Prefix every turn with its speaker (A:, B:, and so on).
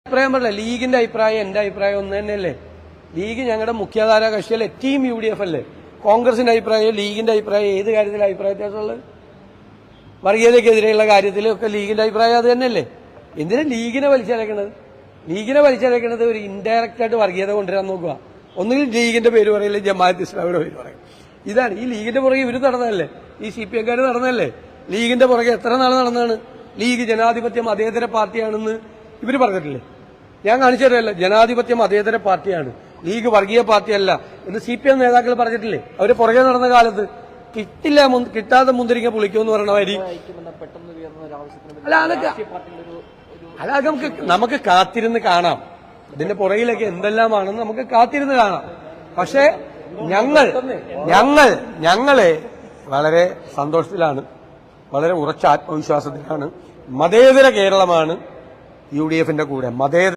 A: അഭിപ്രായം പറയില്ല. ലീഗിന്റെ അഭിപ്രായം എന്റെ അഭിപ്രായം ഒന്ന് തന്നെയല്ലേ? ലീഗ് ഞങ്ങളുടെ മുഖ്യധാര കക്ഷിയല്ലേ? ടീം UDF അല്ലേ? കോൺഗ്രസിന്റെ അഭിപ്രായം ലീഗിന്റെ അഭിപ്രായം ഏത് കാര്യത്തിലെ അഭിപ്രായ വ്യത്യാസമുള്ളത്? വർഗീയതയ്ക്കെതിരെയുള്ള കാര്യത്തിലൊക്കെ ലീഗിന്റെ അഭിപ്രായം അത് തന്നെയല്ലേ? എന്തിനാ ലീഗിനെ വലിച്ചടക്കണത്? ലീഗിനെ വലിച്ചടക്കണത് ഒരു ഇൻഡയറക്റ്റ് ആയിട്ട് വർഗീയത കൊണ്ടുവരാൻ നോക്കുക. ഒന്നുകിൽ ലീഗിന്റെ പേര് പറയില്ല, ജമാഅത്ത് ഇസ്ലാമിയുടെ പേര് പറയും. ഇതാണ് ഈ ലീഗിന്റെ പുറകെ ഇവര് നടന്നതല്ലേ? ഈ CPM-കാർ നടന്നതല്ലേ? ലീഗിന്റെ പുറകെ എത്ര നാൾ നടന്നതാണ്? ലീഗ് ജനാധിപത്യ മതേതര പാർട്ടിയാണെന്ന് ഇവര് പറഞ്ഞിട്ടില്ലേ? ഞാൻ കാണിച്ചു തരുമല്ലോ, ജനാധിപത്യ മതേതര പാർട്ടിയാണ്, ലീഗ് വർഗീയ പാർട്ടിയല്ല എന്ന് CPM നേതാക്കൾ പറഞ്ഞിട്ടില്ലേ? അവര് പുറകെ നടന്ന കാലത്ത് കിട്ടാതെ മുന്തിരിക്ക പുളിക്കുമെന്ന് പറയണ വരി. അല്ല അതൊക്കെ നമുക്ക് കാത്തിരുന്ന് കാണാം. ഇതിന്റെ പുറകിലൊക്കെ എന്തെല്ലാമാണെന്ന് നമുക്ക് കാത്തിരുന്ന് കാണാം. പക്ഷേ ഞങ്ങളെ വളരെ സന്തോഷത്തിലാണ്, വളരെ ഉറച്ച ആത്മവിശ്വാസത്തിലാണ്. മതേതര കേരളമാണ് UDF-ന്റെ കൂടെ.